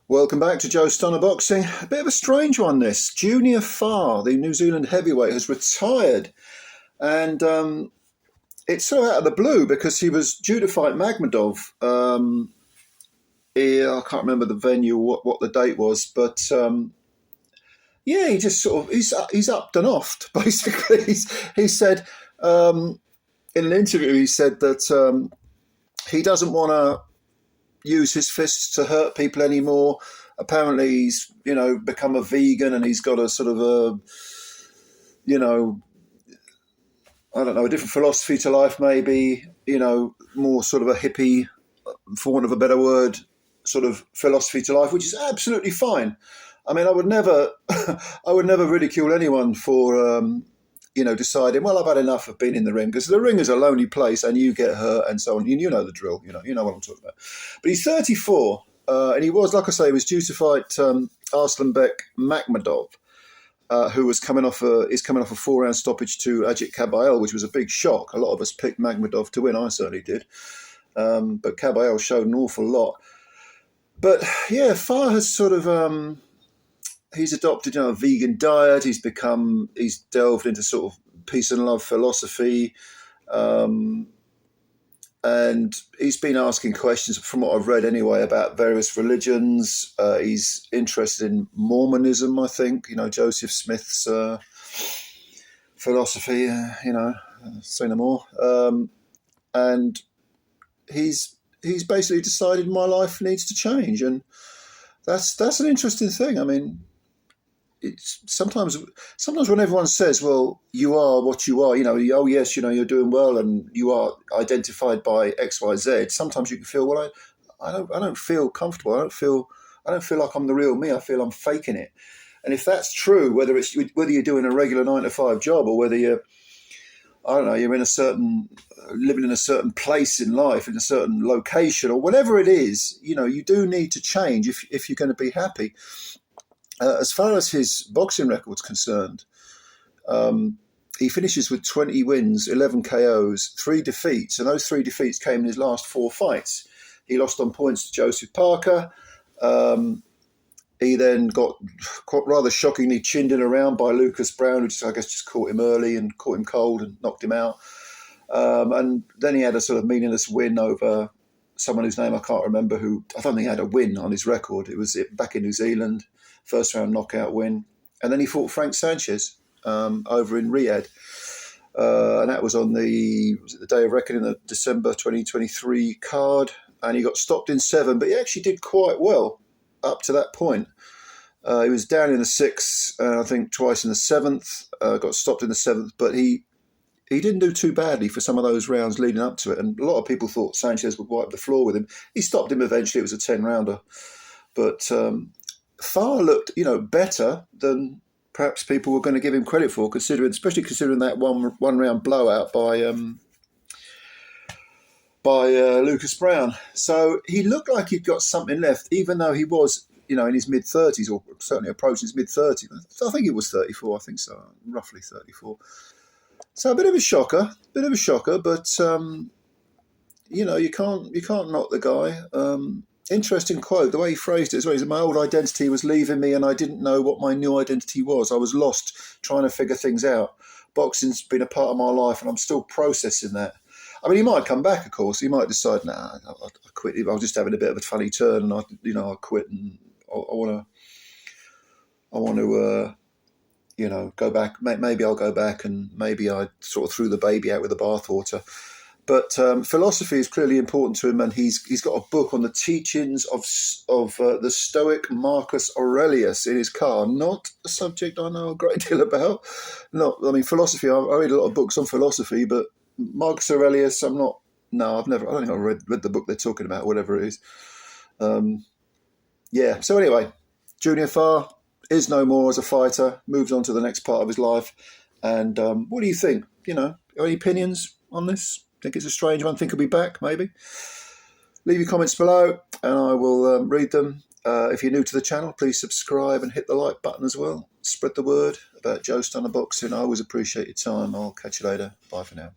Welcome back to Joe Stunner Boxing. A bit of a strange one this. Junior Farr, the New Zealand heavyweight, has retired. And it's so out of the blue because he was due to fight Makhumdov. I can't remember the venue, what the date was. But he just sort of, he's upped and offed, basically. He said, in an interview, he said that he doesn't want to use his fists to hurt people anymore. Apparently he's, become a vegan and he's got a sort of a different philosophy to life, maybe, more sort of a hippie, for want of a better word, sort of philosophy to life, which is absolutely fine. I mean, I would never ridicule anyone for, deciding, well, I've had enough of being in the ring, because the ring is a lonely place and you get hurt and so on. You know the drill, you know what I'm talking about. But he's 34, and he was, like I say, he was due to fight Arslanbek Makhumdov, who is coming off a 4-round stoppage to Ajit Kabayel, which was a big shock. A lot of us picked Makhumdov to win. I certainly did. But Kabayel showed an awful lot. But yeah, Farr has sort of he's adopted a vegan diet. He's delved into sort of peace and love philosophy. And he's been asking questions, from what I've read anyway, about various religions. He's interested in Mormonism, I think, Joseph Smith's philosophy, say no more. And he's basically decided my life needs to change. And that's an interesting thing. I mean, it's sometimes when everyone says, well, you are what you are, oh yes, you're doing well and you are identified by XYZ. Sometimes you can feel, well, I don't feel comfortable. I don't feel like I'm the real me. I feel I'm faking it. And if that's true, whether you're doing a regular 9-to-5 job or whether you're living in a certain place in life, in a certain location or whatever it is, you do need to change if you're going to be happy. As far as his boxing record's concerned, he finishes with 20 wins, 11 KOs, 3 defeats, and those 3 defeats came in his last 4 fights. He lost on points to Joseph Parker. He then got quite rather shockingly chinned in around by Lucas Brown, who just caught him early and caught him cold and knocked him out. And then he had a sort of meaningless win over someone whose name I can't remember, who I don't think had a win on his record. It was back in New Zealand. First round knockout win. And then he fought Frank Sanchez over in Riyadh. And that was on the day of reckoning, the December 2023 card. And he got stopped in 7, but he actually did quite well up to that point. He was down in the 6th, I think twice in the 7th, got stopped in the 7th, but he didn't do too badly for some of those rounds leading up to it. And a lot of people thought Sanchez would wipe the floor with him. He stopped him eventually. It was a 10-rounder. But Farr looked, better than perhaps people were going to give him credit for, especially considering that one round blowout by Lucas Brown. So he looked like he'd got something left, even though he was, in his mid-30s, or certainly approaching his mid-30s. I think it was 34. I think so, roughly 34. So a bit of a shocker, but you can't knock the guy. Interesting quote, the way he phrased it as well. He said, my old identity was leaving me and I didn't know what my new identity was. I was lost trying to figure things out. Boxing's been a part of my life and I'm still processing that. I mean, he might come back, of course. He might decide, I quit. I was just having a bit of a funny turn and I quit and I want to go back. Maybe I'll go back and maybe I sort of threw the baby out with the bathwater. But philosophy is clearly important to him, and he's got a book on the teachings of the Stoic Marcus Aurelius in his car. Not a subject I know a great deal about. Philosophy. I read a lot of books on philosophy, but Marcus Aurelius, I don't think I've read the book they're talking about, whatever it is. So anyway, Junior Farr is no more as a fighter, moves on to the next part of his life. And what do you think? Any opinions on this? Think it's a strange one? Think he'll be back, maybe? Leave your comments below and I will read them. If you're new to the channel, please subscribe and hit the like button as well. Spread the word about Joe Stunner Boxing. I always appreciate your time. I'll catch you later. Bye for now.